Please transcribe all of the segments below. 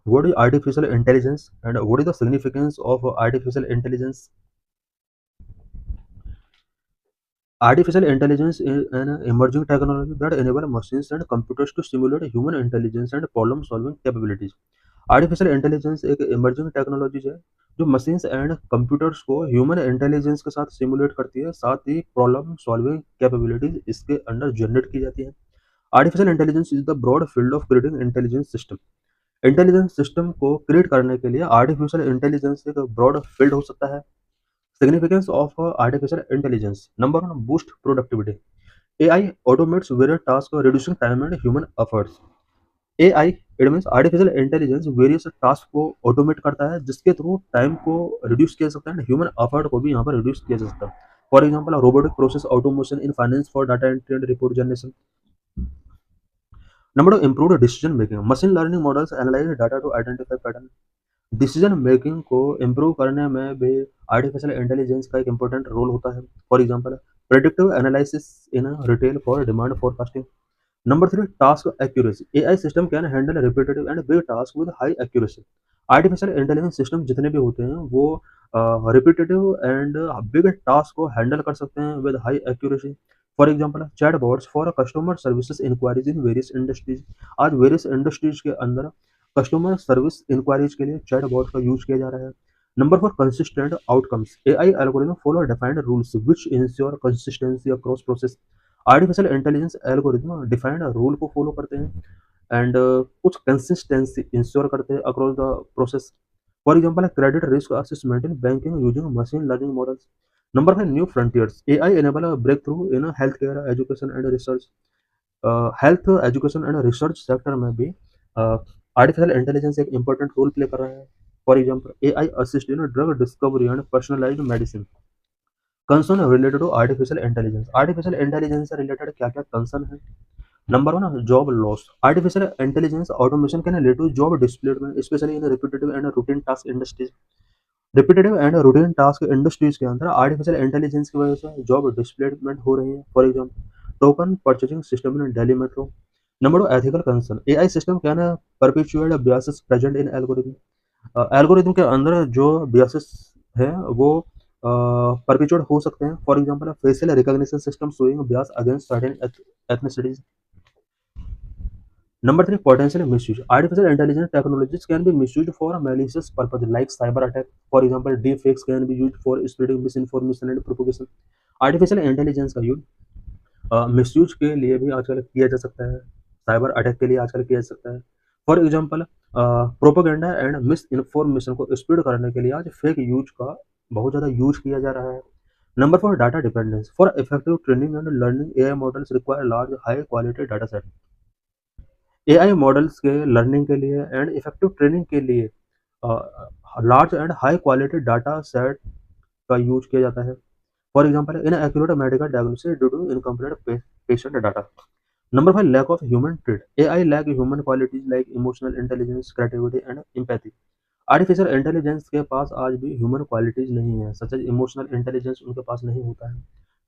what is artificial intelligence and what is the significance of artificial intelligence? Artificial intelligence is an emerging technology that enables machines and computers to simulate human intelligence and problem solving capabilities. Artificial intelligence एक emerging technology है जो machines and computers को human intelligence के साथ simulate करती है, साथ ही problem solving capabilities इसके अंदर जनरेट की जाती है। Artificial intelligence is the broad field of creating intelligence system. Intelligence system को क्रिएट करने के लिए आर्टिफिशियल इंटेलिजेंस एक ब्रॉड फील्ड हो सकता है। Significance of artificial intelligence, number one, boost productivity. AI automates various tasks, reducing time and human efforts. AI it means artificial intelligence various task को automate करता है जिसके थ्रू टाइम को reduce किया जा सकता है, ह्यूमन एफर्ट को भी यहाँ पर रिड्यूस किया जा सकता है। For example robotic process automation in finance for data entry and report generation. Number two, improve decision making. Machine learning models analyse data to identify pattern. Decision making को improve करने में भी आर्टिफिशियल इंटेलिजेंस का एक important role होता है। For example predictive analysis in retail for demand forecasting. Number three, task accuracy. AI system can handle repetitive and big tasks with high accuracy. Artificial intelligence system जितने भी होते हैं वो repetitive and big task को handle कर सकते हैं with high accuracy. For example chatbots for customer services inquiries in various industries. आज वेरियस इंडस्ट्रीज के अंदर कस्टमर सर्विस इंक्वायरीज के लिए चैटबॉट का यूज किया जा रहा है। Number four, consistent outcomes. AI algorithm follow defined rules which ensure consistency across process. Artificial intelligence algorithm defined rule को फॉलो करते हैं एंड कुछ कंसिस्टेंसी इंश्योर करते हैं across the process. For example credit risk assessment in banking using machine learning models. Number five, new frontiers. AI enable break through in health care education and research. Health education and research sector में भी artificial intelligence एक important role play कर रहा है। For example AI assist in drug discovery and personalised medicine. Concern related to artificial intelligence. Artificial intelligence से related क्या क्या concern है? Number one, job loss. Artificial intelligence automation can lead to job displacement specially in repetitive and routine task industries. Repetitive and routine task industries के अंदर artificial intelligence की वजह से job displacement हो रही है। For example token purchasing system in Delhi metro. Number two, ethical concern. AI system can perpetuate biases present in algorithm. Algorithm के अंदर जो biases है वो परपेचुएट हो सकते हैं। For example facial recognition system showing bias against certain ethnicities। Number three, potential misuse. Artificial intelligence technologies can be misused for malicious purpose like cyber attack. For example deep fakes can be used for spreading miss information and propagation. Artificial intelligence का use misuse के लिए भी आजकल किया जा सकता है, cyber attack के लिए आजकल किया जा सकता है। For example propaganda and miss information को स्प्रेड करने के लिए आज फेक यूज का बहुत ज़्यादा यूज किया जा रहा है। Number four, data dependence. For effective training and learning AI models require large high quality data set. AI models के लर्निंग के लिए एंड इफेक्टिव ट्रेनिंग के लिए large and high quality data set का यूज किया जाता है। For example inaccurate medical diagnosis due to incomplete patient data. Number five, lack of human trade. AI lack human qualities like emotional intelligence, creativity and empathy. Artificial intelligence के पास आज भी human qualities नहीं है, such as emotional intelligence उनके पास नहीं होता है,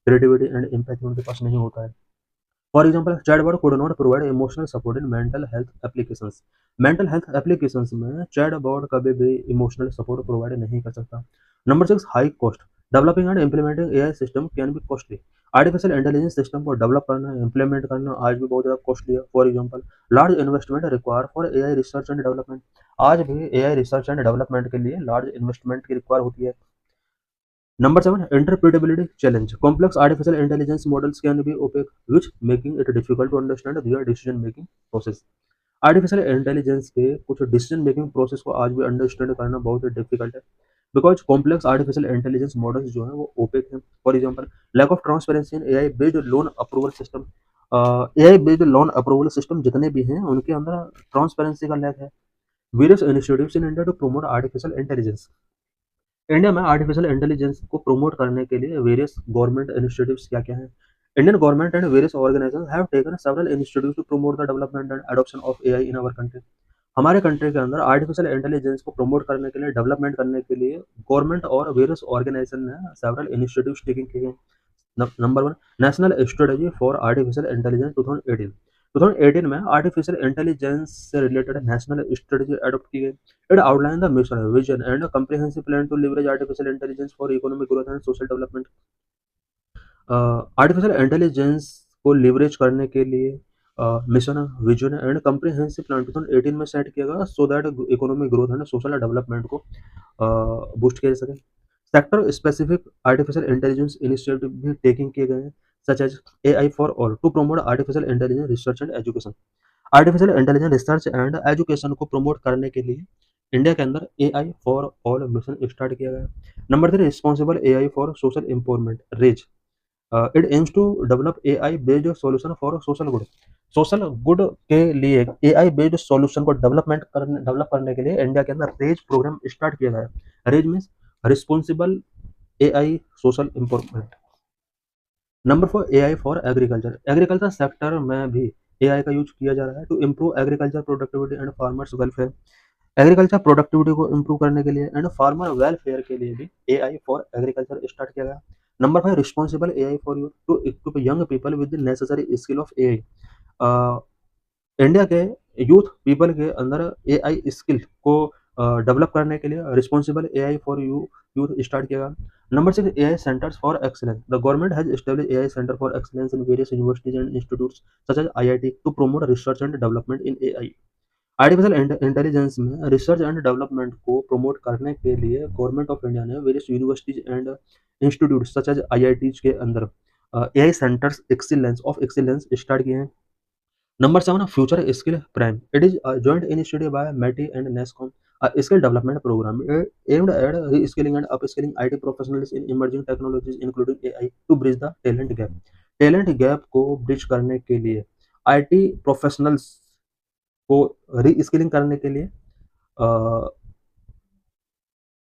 creativity and empathy उनके पास नहीं होता है। For example chatbot could not provide emotional support in mental health applications. Mental health applications में चैटबॉट कभी भी इमोशनल सपोर्ट प्रोवाइड नहीं कर सकता। Number six, high cost. Developing and implementing AI system can be costly. Artificial intelligence system को develop करना, implement करना आज भी बहुत ज़्यादा कॉस्टली है। For example large investment require for AI research and development. आज भी एआई रिसर्च एंड डेवलपमेंट के लिए लार्ज इन्वेस्टमेंट की रिक्वायर होती है। Number seven, interpretability challenge. Complex artificial intelligence models can be opaque, which making it difficult to understand their decision making process. Artificial intelligence के कुछ decision making process को आज भी अंडरस्टैंड करना बहुत ही डिफिकल्ट है, because complex artificial intelligence models जो है वो ओपेक हैं। For example lack of transparency in AI based loan approval system. AI based loan approval system जितने भी हैं उनके अंदर ट्रांसपेरेंसी का लैक है। Various initiatives in India to promote artificial intelligence. India में आर्टिफिशियल इंटेलिजेंस को प्रमोट करने के लिए वेरियस गवर्नमेंट इनिशिएटिव्स क्या क्या हैं? Indian government and various organisations have taken several initiatives to promote the development and adoption of AI in our country. हमारे country के अंदर आर्टिफिशियल इंटेलिजेंस को प्रमोट करने के लिए, डेवलपमेंट करने के लिए गवर्नमेंट और वेरियस ऑर्गेनाइजेशन ने सेवरल इनिशिएटिव्स टेकिंग किए हैं। Number one, national strategy for artificial intelligence 2018। 2018 में आर्टिफिशियल इंटेलिजेंस से रिलेटेड नेशनल स्ट्रेटजी अडॉप्ट की गई। It outline the mission, vision and comprehensive plan to leverage artificial intelligence for economic growth and social development. Artificial intelligence को leverage करने के लिए mission, vision and comprehensive plan 2018 में set किया गया, so that economic growth and social development को boost किया जा सके। Sector specific artificial intelligence initiative भी टेकिंग किए गए हैं, such as AI for all to promote artificial intelligence research and education. Artificial intelligence research and education को promote करने के लिए इंडिया के अंदर AI for all mission start किया गया। Number 3, responsible AI for social empowerment, raise. It aims to develop AI based solution for social good. Social good के लिए AI बेस्ड सॉल्यूशन को डेवलप करने के लिए इंडिया के अंदर रेज प्रोग्राम स्टार्ट किया गया है। Raise means responsible AI social empowerment. Number 4, AI for agriculture. Agriculture sector में भी AI का यूज किया जा रहा है to improve agriculture productivity and farmers welfare. Agriculture productivity को इम्प्रूव करने के लिए एंड फार्मर वेलफेयर के लिए भी AI फॉर एग्रीकल्चर स्टार्ट किया गया। Number 5, responsible AI for you to equip young people with the necessary skill of AI। India के यूथ पीपल के अंदर AI स्किल को डेवलप करने के लिए responsible AI for you youth start किया गया। Number 6, AI centres for excellence. The government has establish AI centre for excellence in various universities and institutes such as IIT to promote research and development in AI। Artificial intelligence में research and development को promote करने के लिए government of India ने various universities and institute such as IITs के अंदर AI centres excellence start किए हैं। Number 7, future skill prime. It is joint initiative by METI and NASSCOM, skill development programme aimed at reskilling and upskilling IT professionals in emerging technologies including AI to bridge the talent gap। Talent gap को bridge करने के लिए IT professionals को री skilling करने के लिए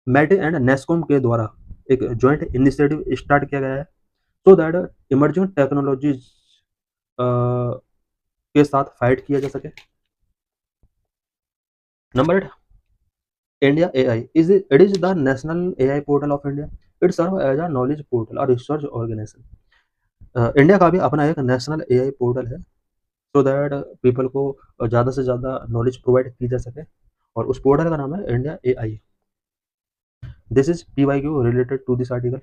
METI and NASSCOM के द्वारा एक जॉइंट इनिशिएटिव स्टार्ट किया गया है, सो दैट इमर्जिंग टेक्नोलॉजीज के साथ फाइट किया जा सके। Number 8, India AI is it is the national AI portal of India. It serve as a knowledge portal और रिसर्च ऑर्गेनाइजेशन। इंडिया का भी अपना एक नेशनल AI पोर्टल है, सो दैट पीपल को ज़्यादा से ज़्यादा नॉलेज प्रोवाइड की जा सके, और उस पोर्टल का नाम है India AI। This is PYQ related to this article.